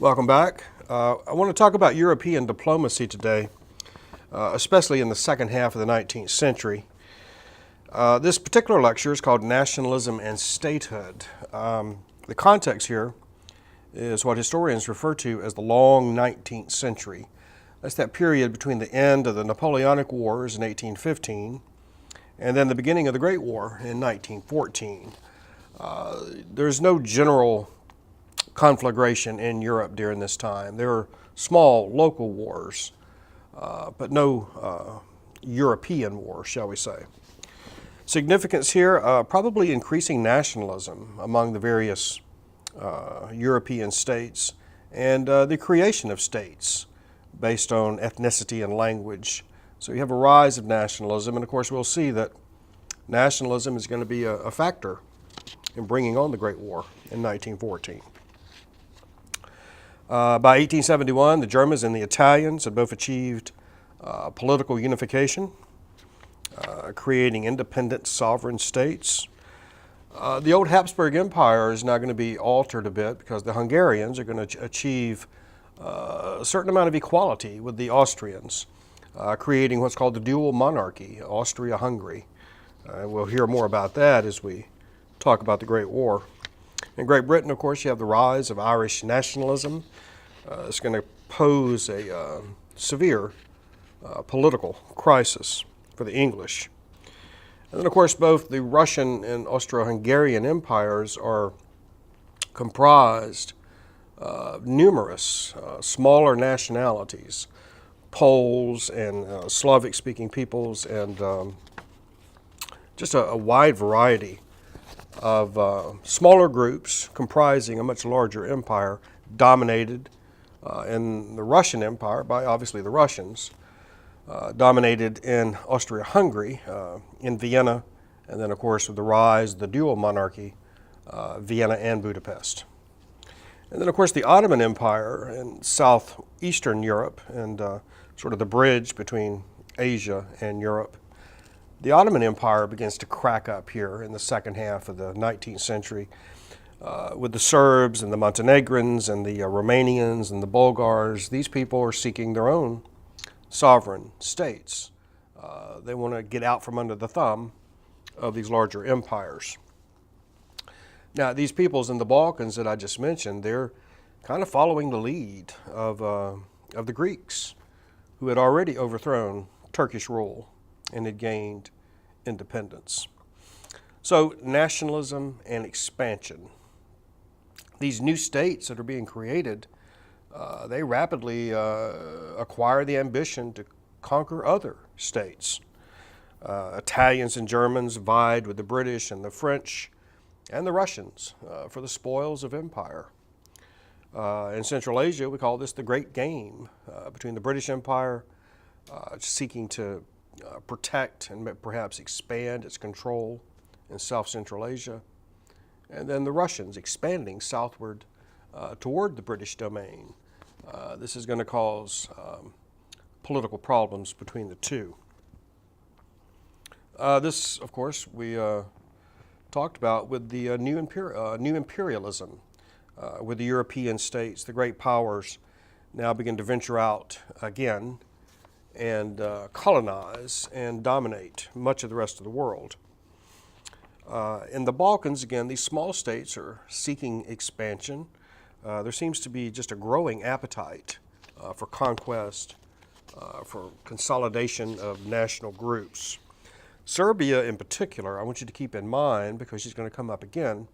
Welcome back. I want to talk about European diplomacy today, especially in the second half of the 19th century. This particular lecture is called Nationalism and Statehood. The context here is what historians refer to as the long 19th century. That's that period between the end of the Napoleonic Wars in 1815 and then the beginning of the Great War in 1914. There's no general conflagration in Europe during this time. There are small local wars, but no European war, shall we say. Significance here, probably increasing nationalism among the various European states and the creation of states based on ethnicity and language. So you have a rise of nationalism, and of course we'll see that nationalism is going to be a factor in bringing on the Great War in 1914. By 1871, the Germans and the Italians had both achieved political unification, creating independent sovereign states. The old Habsburg Empire is now going to be altered a bit because the Hungarians are going to achieve a certain amount of equality with the Austrians, creating what's called the dual monarchy, Austria-Hungary. We'll hear more about that as we talk about the Great War. In Great Britain, of course, you have the rise of Irish nationalism. It's going to pose a severe political crisis for the English. And then, of course, both the Russian and Austro-Hungarian empires are comprised of numerous smaller nationalities, Poles and Slavic-speaking peoples, and just a wide variety of smaller groups comprising a much larger empire, dominated in the Russian Empire by obviously the Russians, dominated in Austria-Hungary, in Vienna, and then of course with the rise of the dual monarchy, Vienna and Budapest. And then of course the Ottoman Empire in southeastern Europe and sort of the bridge between Asia and Europe. The Ottoman Empire begins to crack up here in the second half of the 19th century with the Serbs and the Montenegrins and the Romanians and the Bulgars. These people are seeking their own sovereign states. They want to get out from under the thumb of these larger empires. Now, these peoples in the Balkans that I just mentioned, they're kind of following the lead of the Greeks, who had already overthrown Turkish rule and had gained independence. So nationalism and expansion. These new states that are being created, they rapidly acquire the ambition to conquer other states. Italians and Germans vied with the British and the French and the Russians for the spoils of empire. In Central Asia, we call this the Great Game between the British Empire seeking to protect and perhaps expand its control in South Central Asia, and then the Russians expanding southward toward the British domain. This is going to cause political problems between the two. This, of course, we talked about with the new imperialism, with the European states. The great powers now begin to venture out again and colonize and dominate much of the rest of the world. In the Balkans, again, these small states are seeking expansion. There seems to be just a growing appetite for conquest, for consolidation of national groups. Serbia in particular, I want you to keep in mind, because she's going to come up again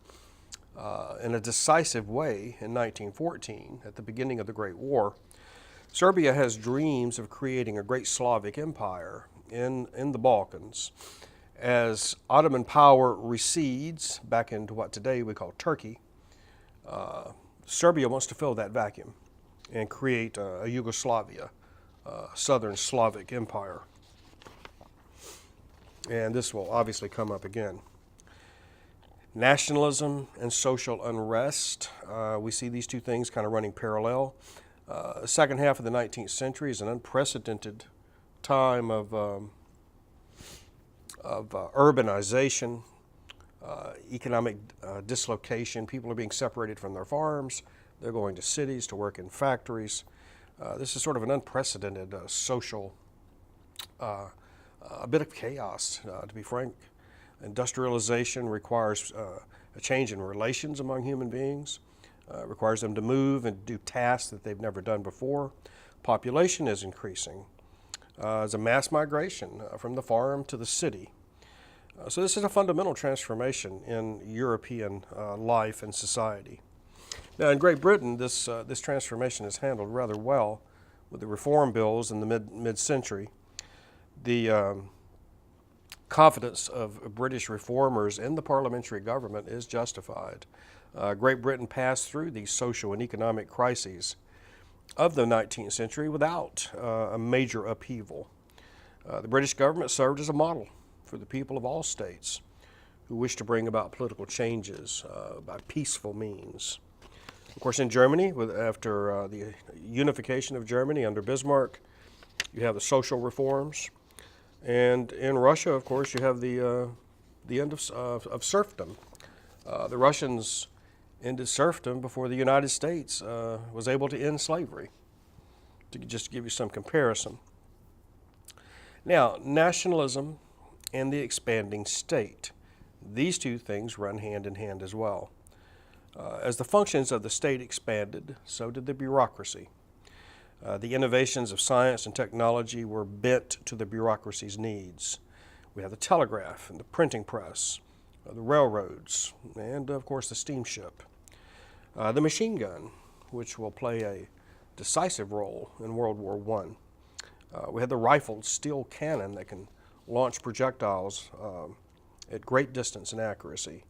in a decisive way in 1914 at the beginning of the Great War. Serbia has dreams of creating a great Slavic empire in the Balkans. As Ottoman power recedes back into what today we call Turkey, Serbia wants to fill that vacuum and create a Yugoslavia, Southern Slavic empire. And this will obviously come up again. Nationalism and social unrest. We see these two things kind of running parallel. The second half of the 19th century is an unprecedented time of urbanization, economic dislocation. People are being separated from their farms, They're going to cities to work in factories. This is sort of an unprecedented social, a bit of chaos, to be frank. Industrialization requires a change in relations among human beings. It requires them to move and do tasks that they've never done before. Population is increasing. There's a mass migration from the farm to the city. So this is a fundamental transformation in European life and society. Now in Great Britain, this transformation is handled rather well with the reform bills in the mid-century. The confidence of British reformers in the parliamentary government is justified. Great Britain passed through these social and economic crises of the 19th century without a major upheaval. The British government served as a model for the people of all states who wished to bring about political changes by peaceful means. Of course, in Germany, after the unification of Germany under Bismarck, you have the social reforms. And in Russia, of course, you have the end of serfdom. The Russians ended serfdom before the United States was able to end slavery, to just give you some comparison. Now, nationalism and the expanding state. These two things run hand in hand as well. As the functions of the state expanded, so did the bureaucracy. The innovations of science and technology were bent to the bureaucracy's needs. We have the telegraph and the printing press, the railroads, and of course the steamship. The machine gun, which will play a decisive role in World War I. We had the rifled steel cannon that can launch projectiles at great distance and accuracy.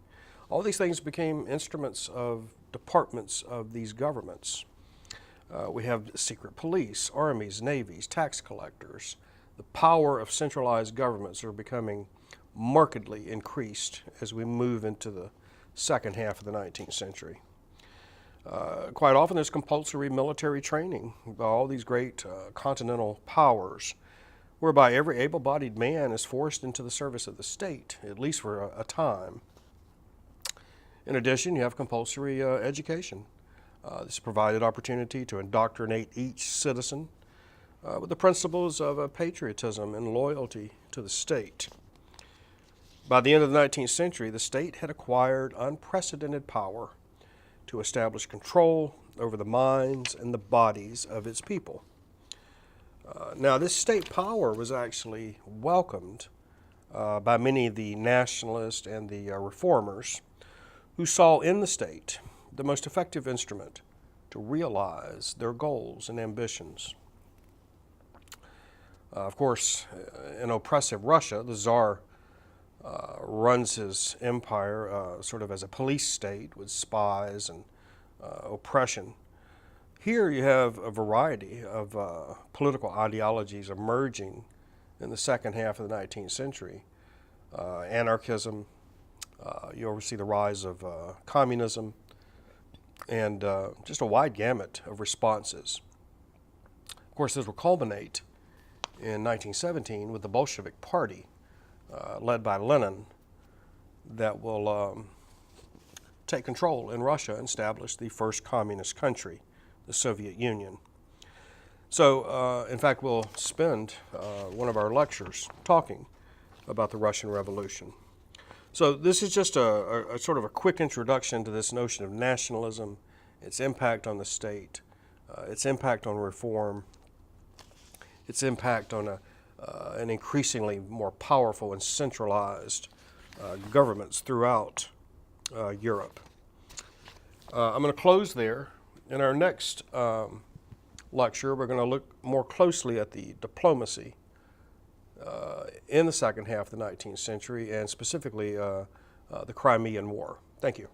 All these things became instruments of departments of these governments. We have secret police, armies, navies, tax collectors. The power of centralized governments are becoming markedly increased as we move into the second half of the 19th century. Quite often there's compulsory military training by all these great continental powers, whereby every able-bodied man is forced into the service of the state, at least for a time. In addition, you have compulsory education. This provided opportunity to indoctrinate each citizen with the principles of patriotism and loyalty to the state. By the end of the 19th century, the state had acquired unprecedented power to establish control over the minds and the bodies of its people. Now, this state power was actually welcomed by many of the nationalists and the reformers who saw in the state the most effective instrument to realize their goals and ambitions. Of course, in oppressive Russia, the Tsar runs his empire sort of as a police state with spies and oppression. Here you have a variety of political ideologies emerging in the second half of the 19th century. Anarchism, you oversee the rise of communism, and just a wide gamut of responses. Of course, this will culminate in 1917 with the Bolshevik Party, led by Lenin, that will take control in Russia and establish the first communist country, the Soviet Union. So, in fact, we'll spend one of our lectures talking about the Russian Revolution. So this is just a sort of a quick introduction to this notion of nationalism, its impact on the state, its impact on reform, its impact on an increasingly more powerful and centralized governments throughout Europe. I'm going to close there. In our next lecture, we're going to look more closely at the diplomacy in the second half of the 19th century, and specifically the Crimean War. Thank you.